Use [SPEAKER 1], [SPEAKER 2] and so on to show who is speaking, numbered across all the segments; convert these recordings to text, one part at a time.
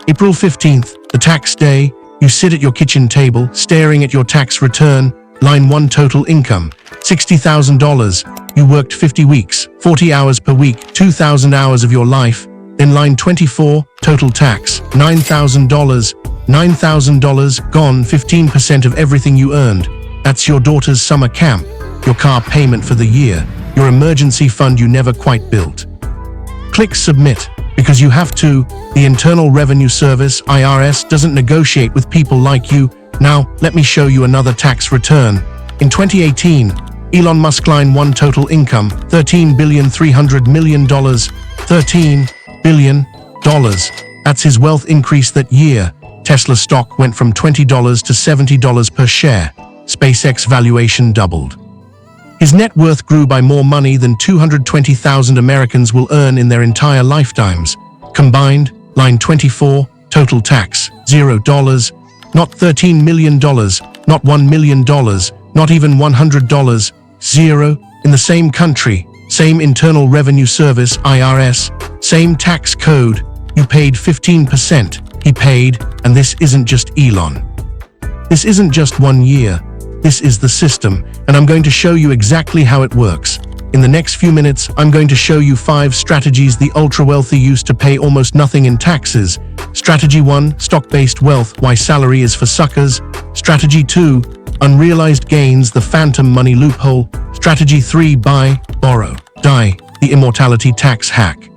[SPEAKER 1] April 15th, the tax day. You sit at your kitchen table, staring at your tax return. Line 1, total income, $60,000. You worked 50 weeks, 40 hours per week, 2,000 hours of your life. Then line 24, total tax, $9,000. $9,000 gone, 15% of everything you earned. That's your daughter's summer camp, your car payment for the year, your emergency fund you never quite built. Click submit, because you have to. The Internal Revenue Service, IRS, doesn't negotiate with people like you. Now, let me show you another tax return. In 2018, Elon Musk line 1, total income, $13,300,000,000. $13 billion. That's his wealth increase that year. Tesla stock went from $20 to $70 per share. SpaceX valuation doubled. His net worth grew by more money than 220,000 Americans will earn in their entire lifetimes. Combined, line 24, total tax, $0. Not $13 million, not $1 million, not even $100, zero. In the same country, same Internal Revenue Service, IRS, same tax code. You paid 15%, he paid, and this isn't just Elon. This isn't just 1 year. This is the system, and I'm going to show you exactly how it works. In the next few minutes, I'm going to show you 5 strategies the ultra-wealthy use to pay almost nothing in taxes. Strategy 1, stock-based wealth, why salary is for suckers. Strategy 2, unrealized gains, the phantom money loophole. Strategy 3, buy, borrow, die, the immortality tax hack.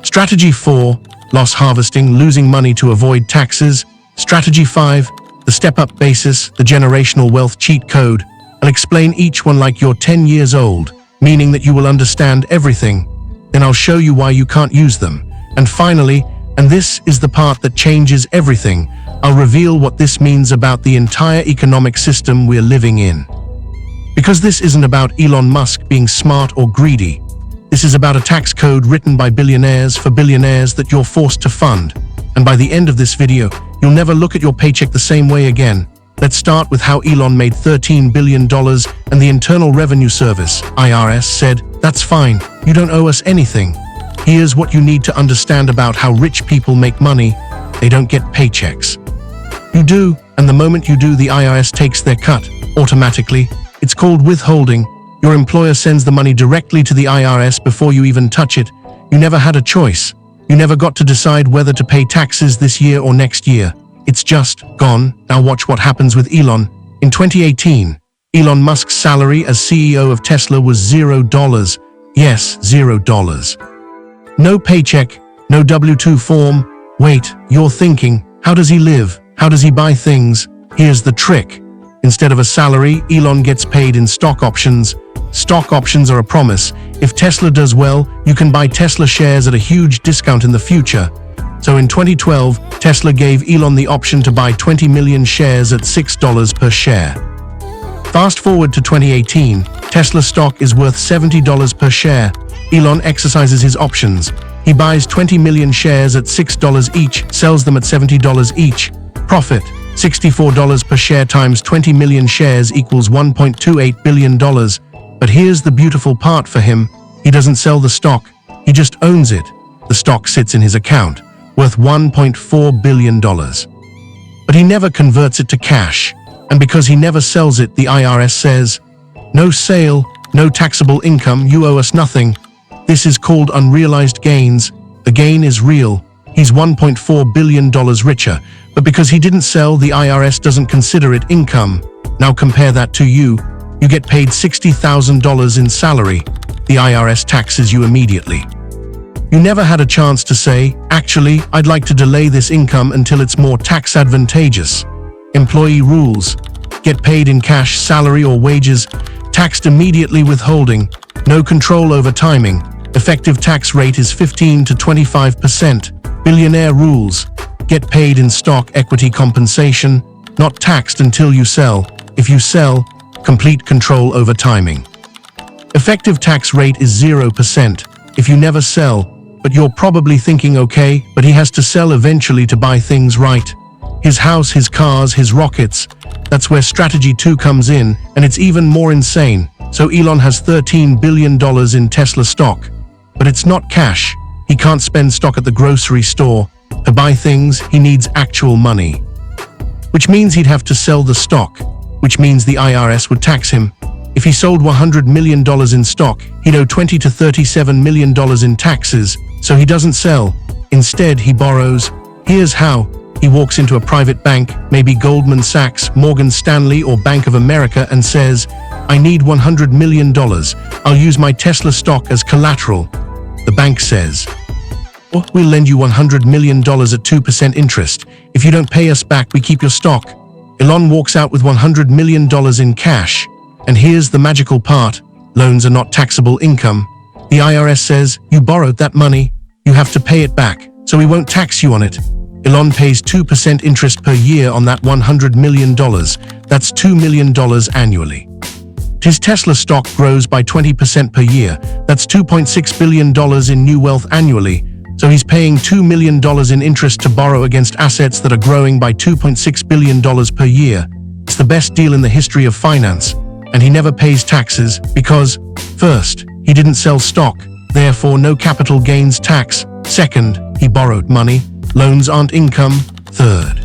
[SPEAKER 1] Strategy 4, loss harvesting, losing money to avoid taxes. Strategy 5, the step-up basis, the generational wealth cheat code. I'll explain each one like you're 10 years old, meaning that you will understand everything. Then I'll show you why you can't use them. And finally, and this is the part that changes everything, I'll reveal what this means about the entire economic system we're living in. Because this isn't about Elon Musk being smart or greedy. This is about a tax code written by billionaires for billionaires that you're forced to fund. And by the end of this video, you'll never look at your paycheck the same way again. Let's start with how Elon made $13 billion and the Internal Revenue Service, IRS, said, "That's fine, you don't owe us anything. Here's what you need to understand about how rich people make money. They don't get paychecks. You do, and the moment you do, the IRS takes their cut, automatically. It's called withholding. Your employer sends the money directly to the IRS before you even touch it. You never had a choice. You never got to decide whether to pay taxes this year or next year. It's just gone." Now watch what happens with Elon. In 2018, Elon Musk's salary as CEO of Tesla was $0. Yes, $0. No paycheck, no W-2 form. Wait, you're thinking, how does he live? How does he buy things? Here's the trick. Instead of a salary, Elon gets paid in stock options. Stock options are a promise. If Tesla does well, you can buy Tesla shares at a huge discount in the future. So in 2012, Tesla gave Elon the option to buy 20 million shares at $6 per share. Fast forward to 2018, Tesla stock is worth $70 per share. Elon exercises his options. He buys 20 million shares at $6 each, sells them at $70 each. Profit, $64 per share times 20 million shares equals $1.28 billion. But here's the beautiful part for him. He doesn't sell the stock. He just owns it. The stock sits in his account, worth $1.4 billion. But he never converts it to cash. And because he never sells it, the IRS says, "No sale, no taxable income, you owe us nothing." This is called unrealized gains. The gain is real. He's $1.4 billion richer, but because he didn't sell, the IRS doesn't consider it income. Now compare that to you. You get paid $60,000 in salary. The IRS taxes you immediately. You never had a chance to say, "Actually, I'd like to delay this income until it's more tax advantageous." Employee rules. Get paid in cash, salary or wages, taxed immediately, withholding, no control over timing. Effective tax rate is 15 to 25%. Billionaire rules. Get paid in stock, equity compensation, not taxed until you sell. If you sell, complete control over timing. Effective tax rate is 0% if you never sell, but you're probably thinking, okay, but he has to sell eventually to buy things, right? His house, his cars, his rockets. That's where strategy 2 comes in, and it's even more insane. So Elon has $13 billion in Tesla stock, but it's not cash. He can't spend stock at the grocery store. To buy things, he needs actual money. Which means he'd have to sell the stock, which means the IRS would tax him. If he sold $100 million in stock, he'd owe $20 to $37 million in taxes, so he doesn't sell. Instead, he borrows. Here's how. He walks into a private bank, maybe Goldman Sachs, Morgan Stanley, or Bank of America, and says, "I need $100 million. I'll use my Tesla stock as collateral." The bank says, "Oh, we'll lend you $100 million at 2% interest. If you don't pay us back, we keep your stock." Elon walks out with $100 million in cash. And here's the magical part. Loans are not taxable income. The IRS says, "You borrowed that money. You have to pay it back, so we won't tax you on it." Elon pays 2% interest per year on that $100 million. That's $2 million annually. His Tesla stock grows by 20% per year. That's $2.6 billion in new wealth annually. So he's paying $2 million in interest to borrow against assets that are growing by $2.6 billion per year. It's the best deal in the history of finance. And he never pays taxes because, first, he didn't sell stock, therefore no capital gains tax. Second, he borrowed money. Loans aren't income. Third,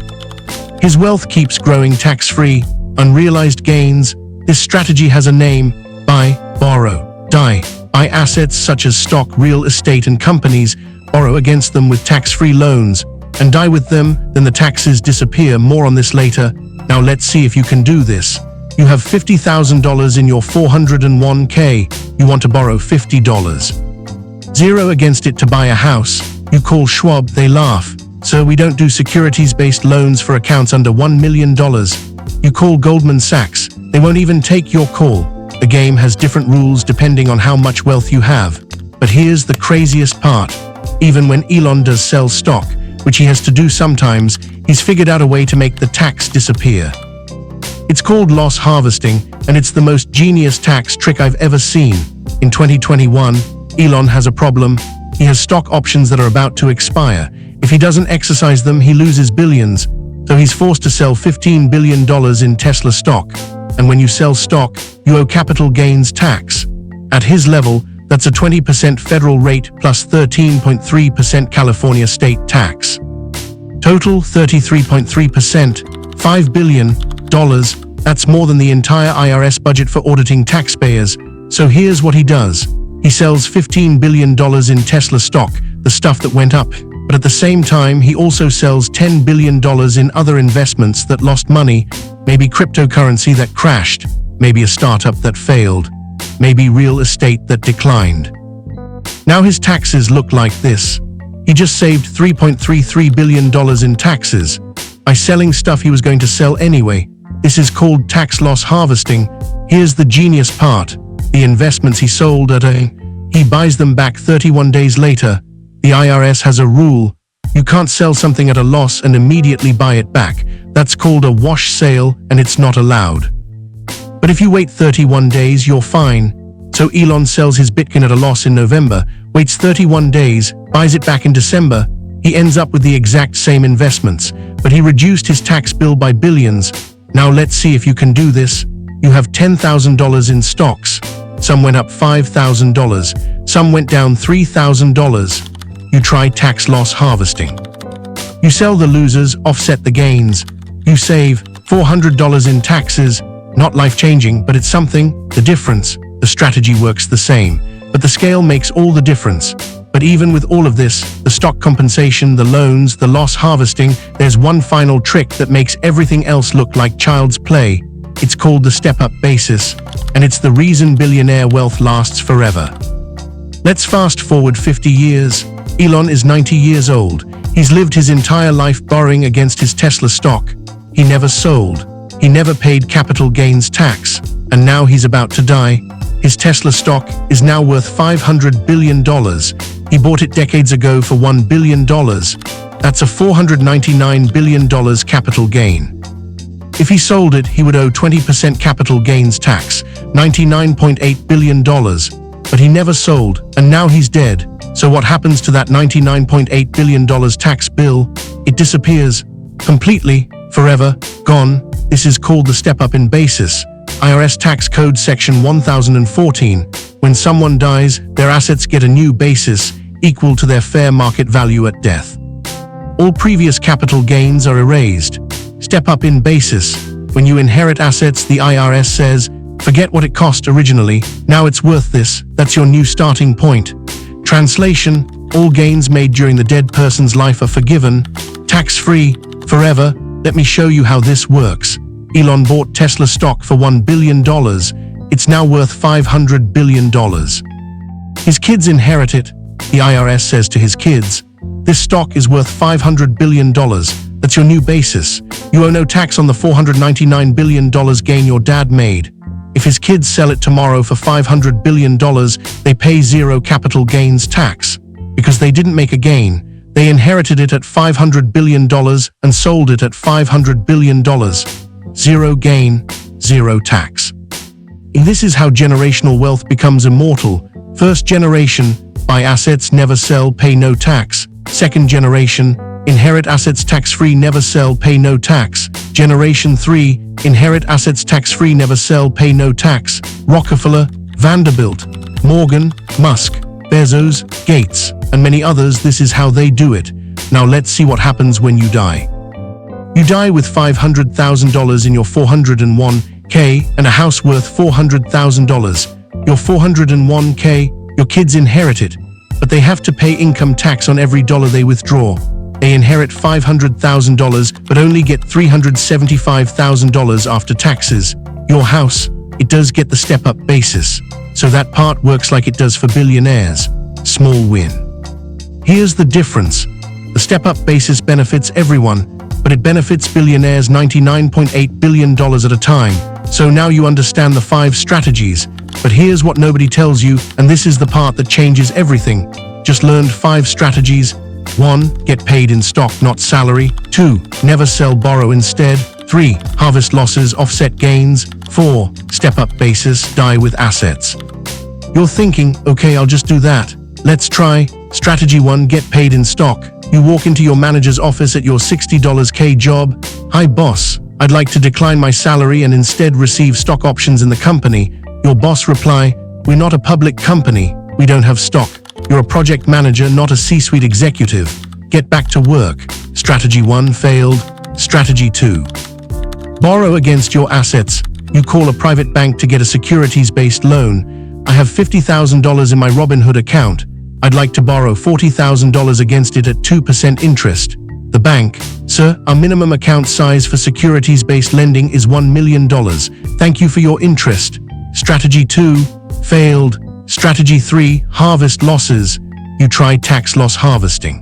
[SPEAKER 1] his wealth keeps growing tax-free. Unrealized gains. This strategy has a name: buy, borrow, die. Buy assets such as stock, real estate, and companies, borrow against them with tax-free loans, and die with them, then the taxes disappear. More on this later. Now let's see if you can do this. You have $50,000 in your 401k. You want to borrow $50. Zero against it to buy a house. You call Schwab, they laugh. "So we don't do securities-based loans for accounts under $1 million. You call Goldman Sachs, they won't even take your call. The game has different rules depending on how much wealth you have. But here's the craziest part. Even when Elon does sell stock, which he has to do sometimes, he's figured out a way to make the tax disappear. It's called loss harvesting, and it's the most genius tax trick I've ever seen. In 2021, Elon has a problem. He has stock options that are about to expire. If he doesn't exercise them, he loses billions. So he's forced to sell $15 billion in Tesla stock. And when you sell stock, you owe capital gains tax. At his level, that's a 20% federal rate plus 13.3% California state tax. Total 33.3%, $5 billion. That's more than the entire IRS budget for auditing taxpayers. So here's what he does. He sells $15 billion in Tesla stock, the stuff that went up. But at the same time, he also sells $10 billion in other investments that lost money, maybe cryptocurrency that crashed, maybe a startup that failed, maybe real estate that declined. Now his taxes look like this. He just saved $3.33 billion in taxes by selling stuff he was going to sell anyway. This is called tax loss harvesting. Here's the genius part. The investments he sold he buys them back 31 days later. The IRS has a rule. You can't sell something at a loss and immediately buy it back. That's called a wash sale, and it's not allowed. But if you wait 31 days, you're fine. So Elon sells his Bitcoin at a loss in November, waits 31 days, buys it back in December. He ends up with the exact same investments, but he reduced his tax bill by billions. Now let's see if you can do this. You have $10,000 in stocks. Some went up $5,000. Some went down $3,000. You try tax loss harvesting. You sell the losers, offset the gains. You save $400 in taxes. Not life-changing, but it's something. The difference. The strategy works the same, but the scale makes all the difference. But even with all of this, the stock compensation, the loans, the loss harvesting, there's one final trick that makes everything else look like child's play. It's called the step-up basis, and it's the reason billionaire wealth lasts forever. Let's fast forward 50 years. Elon is 90 years old. He's lived his entire life borrowing against his Tesla stock. He never sold. He never paid capital gains tax, and now he's about to die. His Tesla stock is now worth $500 billion. He bought it decades ago for $1 billion. That's a $499 billion capital gain. If he sold it, he would owe 20% capital gains tax, $99.8 billion. But he never sold, and now he's dead. So what happens to that $99.8 billion tax bill? It disappears. Completely. Forever. Gone. This is called the step-up in basis. IRS Tax Code Section 1014. When someone dies, their assets get a new basis equal to their fair market value at death. All previous capital gains are erased. Step up in basis. When you inherit assets, the IRS says, forget what it cost originally, now it's worth this. That's your new starting point. Translation: all gains made during the dead person's life are forgiven, tax-free, forever. Let me show you how this works. Elon bought Tesla stock for $1 billion. It's now worth $500 billion. His kids inherit it. The IRS says to his kids, this stock is worth $500 billion. That's your new basis. You owe no tax on the $499 billion gain your dad made. If his kids sell it tomorrow for $500 billion, they pay zero capital gains tax. Because they didn't make a gain, they inherited it at $500 billion and sold it at $500 billion. Zero gain, zero tax. This is how generational wealth becomes immortal. First generation, buy assets, never sell, pay no tax. Second generation, inherit assets tax-free, never sell, pay no tax. Generation 3, inherit assets tax-free, never sell, pay no tax. Rockefeller, Vanderbilt, Morgan, Musk, Bezos, Gates, and many others, this is how they do it. Now let's see what happens when you die. You die with $500,000 in your 401k and a house worth $400,000. Your 401k, your kids inherit it, but they have to pay income tax on every dollar they withdraw. They inherit $500,000 but only get $375,000 after taxes. Your house, it does get the step-up basis, so that part works like it does for billionaires. Small win. Here's the difference. The step-up basis benefits everyone, but it benefits billionaires $99.8 billion at a time. So now you understand the 5 strategies. But here's what nobody tells you, and this is the part that changes everything. Just learned 5 strategies. 1. Get paid in stock, not salary. 2. Never sell, borrow instead. 3. Harvest losses, offset gains. 4. Step up basis, die with assets. You're thinking, okay, I'll just do that. Let's try. Strategy 1. Get paid in stock. You walk into your manager's office at your $60K job. Hi boss, I'd like to decline my salary and instead receive stock options in the company. Your boss reply, we're not a public company. We don't have stock. You're a project manager, not a C-suite executive. Get back to work. Strategy 1 failed. Strategy 2. Borrow against your assets. You call a private bank to get a securities-based loan. I have $50,000 in my Robinhood account. I'd like to borrow $40,000 against it at 2% interest. The bank, sir, our minimum account size for securities-based lending is $1 million. Thank you for your interest. Strategy 2 failed. Strategy 3, harvest losses. You try tax loss harvesting.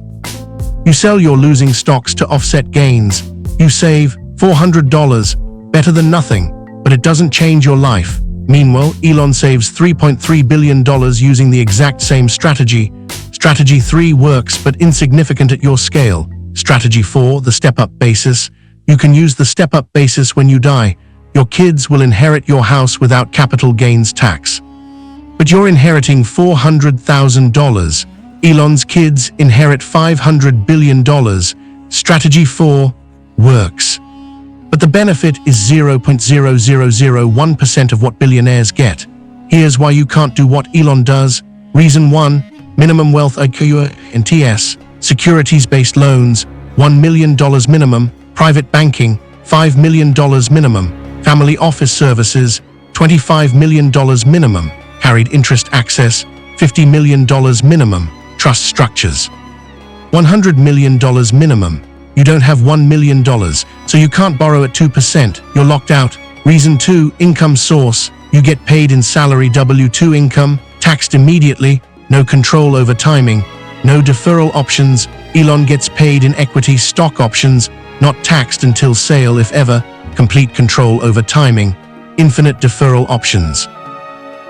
[SPEAKER 1] You sell your losing stocks to offset gains. You save $400, better than nothing, but it doesn't change your life. Meanwhile, Elon saves $3.3 billion using the exact same strategy. Strategy 3 works, but insignificant at your scale. Strategy 4, the step-up basis. You can use the step-up basis when you die. Your kids will inherit your house without capital gains tax. But you're inheriting $400,000. Elon's kids inherit $500 billion. Strategy 4 works. But the benefit is 0.0001% of what billionaires get. Here's why you can't do what Elon does. Reason 1, minimum wealth IQ and TS, securities-based loans, $1 million minimum, private banking, $5 million minimum, family office services, $25 million minimum, carried interest access, $50 million minimum, trust structures, $100 million minimum. You don't have $1 million, so you can't borrow at 2%. You're locked out. Reason 2, income source. You get paid in salary W-2 income, taxed immediately, no control over timing, no deferral options. Elon gets paid in equity stock options, not taxed until sale if ever, complete control over timing, infinite deferral options.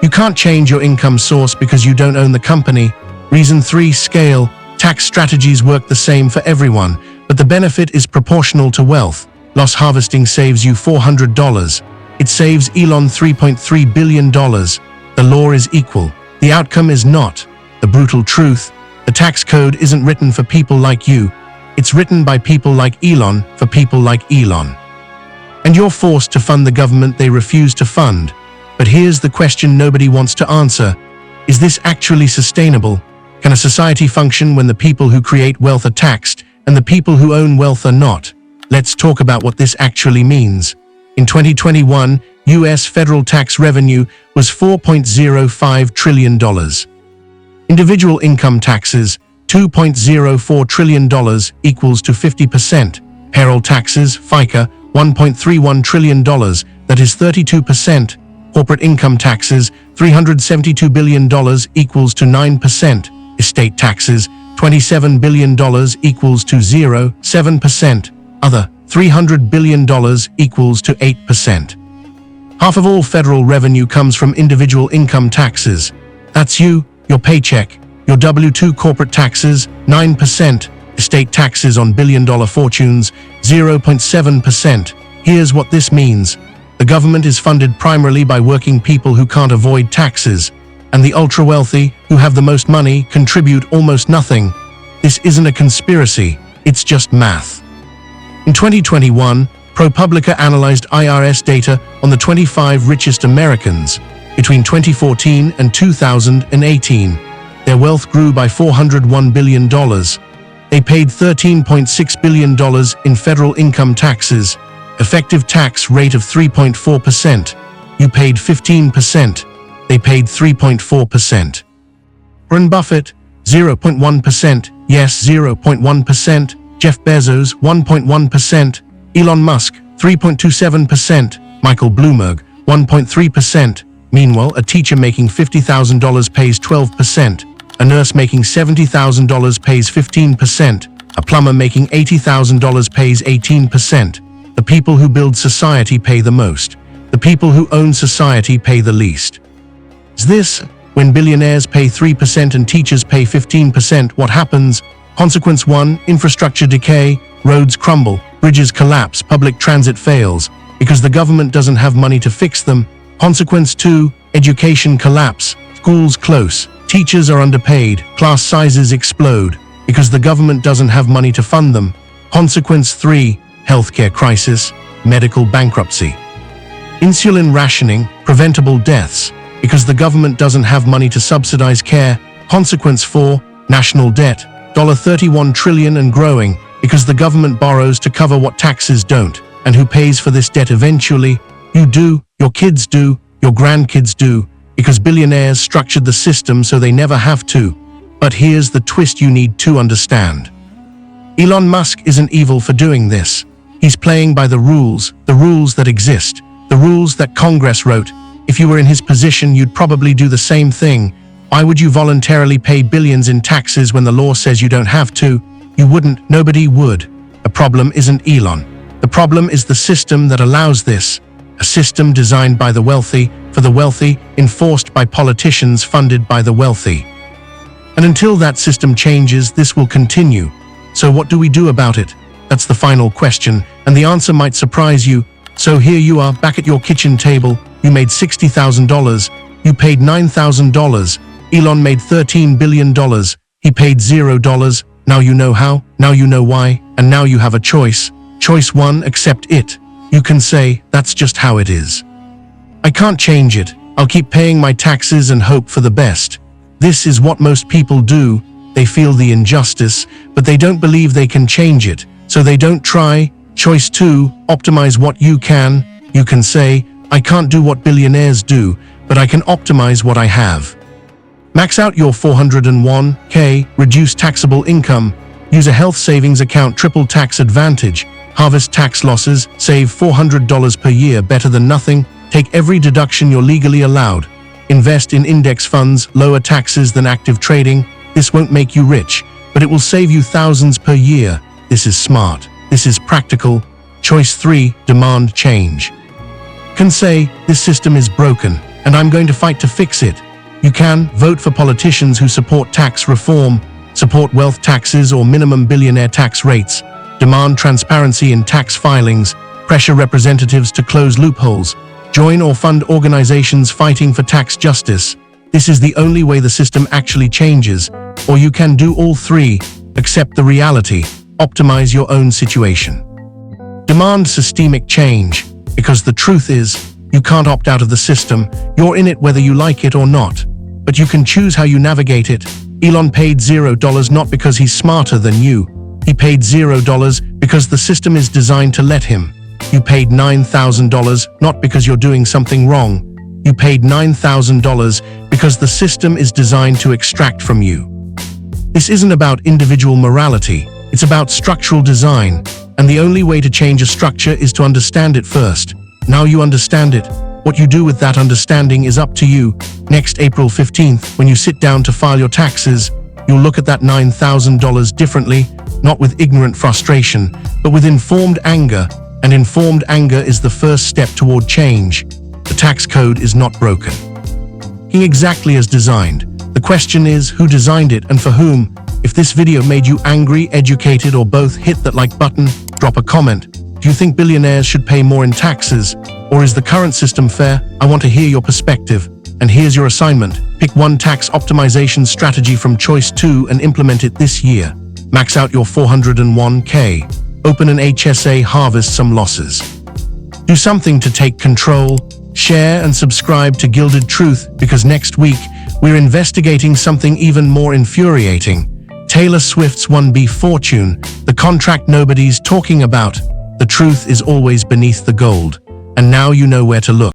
[SPEAKER 1] You can't change your income source because you don't own the company. Reason 3, scale. Tax strategies work the same for everyone, but the benefit is proportional to wealth. Loss harvesting saves you $400. It saves Elon $3.3 billion. The law is equal. The outcome is not. The brutal truth, the tax code isn't written for people like you. It's written by people like Elon for people like Elon. And you're forced to fund the government they refuse to fund. But here's the question nobody wants to answer. Is this actually sustainable? Can a society function when the people who create wealth are taxed and the people who own wealth are not. Let's talk about what this actually means. In 2021, U.S. federal tax revenue was $4.05 trillion. Individual income taxes, $2.04 trillion equals to 50%. Payroll taxes, FICA, $1.31 trillion, that is 32%. Corporate income taxes, $372 billion equals to 9%. Estate taxes, $27 billion equals to 7%. Other, $300 billion equals to 8%. Half of all federal revenue comes from individual income taxes. That's you, your paycheck, your W-2 corporate taxes, 9%. Estate taxes on billion-dollar fortunes, 0.7%. Here's what this means. The government is funded primarily by working people who can't avoid taxes, and the ultra-wealthy, who have the most money, contribute almost nothing. This isn't a conspiracy, it's just math. In 2021, ProPublica analyzed IRS data on the 25 richest Americans. Between 2014 and 2018, their wealth grew by $401 billion. They paid $13.6 billion in federal income taxes, effective tax rate of 3.4%. You paid 15%. They paid 3.4%. Warren Buffett, 0.1%. Yes, 0.1%. Jeff Bezos, 1.1%. Elon Musk, 3.27%. Michael Bloomberg, 1.3%. Meanwhile, a teacher making $50,000 pays 12%. A nurse making $70,000 pays 15%. A plumber making $80,000 pays 18%. The people who build society pay the most. The people who own society pay the least. Is this, when billionaires pay 3% and teachers pay 15%, what happens? Consequence 1, infrastructure decay, roads crumble, bridges collapse, public transit fails, because the government doesn't have money to fix them. Consequence 2, education collapse, schools close, teachers are underpaid, class sizes explode, because the government doesn't have money to fund them. Consequence 3, healthcare crisis, medical bankruptcy. Insulin rationing, preventable deaths, because the government doesn't have money to subsidize care. Consequence 4, national debt, $31 trillion and growing, because the government borrows to cover what taxes don't. And who pays for this debt eventually? You do, your kids do, your grandkids do, because billionaires structured the system so they never have to. But here's the twist you need to understand. Elon Musk isn't evil for doing this. He's playing by the rules that exist, the rules that Congress wrote. If you were in his position, you'd probably do the same thing. Why would you voluntarily pay billions in taxes when the law says you don't have to? You wouldn't, nobody would. The problem isn't Elon. The problem is the system that allows this. A system designed by the wealthy, for the wealthy, enforced by politicians funded by the wealthy. And until that system changes, this will continue. So what do we do about it? That's the final question, and the answer might surprise you. So here you are, back at your kitchen table. You made $60,000. You paid $9,000. Elon made $13 billion. He paid $0. Now you know how, now you know why, and now you have a choice. Choice 1, accept it. You can say, that's just how it is. I can't change it. I'll keep paying my taxes and hope for the best. This is what most people do. They feel the injustice, but they don't believe they can change it, so they don't try. Choice 2, optimize what you can. You can say, I can't do what billionaires do, but I can optimize what I have. Max out your 401k, reduce taxable income, use a health savings account, triple tax advantage, harvest tax losses, save $400 per year, better than nothing, take every deduction you're legally allowed, invest in index funds, lower taxes than active trading. This won't make you rich, but it will save you thousands per year. This is smart. This is practical. Choice 3, demand change. Can say, this system is broken, and I'm going to fight to fix it. You can vote for politicians who support tax reform, support wealth taxes or minimum billionaire tax rates, demand transparency in tax filings, pressure representatives to close loopholes, join or fund organizations fighting for tax justice. This is the only way the system actually changes. Or you can do all three, accept the reality, optimize your own situation. Demand systemic change, because the truth is, you can't opt out of the system. You're in it whether you like it or not. But you can choose how you navigate it. Elon paid $0 not because he's smarter than you, He paid $0 because the system is designed to let him. You paid $9,000 not because you're doing something wrong. You paid $9,000 because the system is designed to extract from you. This isn't about individual morality, it's about structural design, and the only way to change a structure is to understand it first. Now you understand it. What you do with that understanding is up to you. Next April 15th, when you sit down to file your taxes, you'll look at that $9,000 differently, not with ignorant frustration, but with informed anger, and informed anger is the first step toward change. The tax code is not broken. Exactly as designed. The question is, who designed it and for whom? If this video made you angry, educated, or both, hit that like button, drop a comment. Do you think billionaires should pay more in taxes? Or is the current system fair? I want to hear your perspective. And here's your assignment. Pick one tax optimization strategy from choice 2 and implement it this year. Max out your 401k. Open an HSA, harvest some losses. Do something to take control. Share and subscribe to Gilded Truth, because next week we're investigating something even more infuriating. Taylor Swift's 1B fortune, the contract nobody's talking about. The truth is always beneath the gold. And now you know where to look.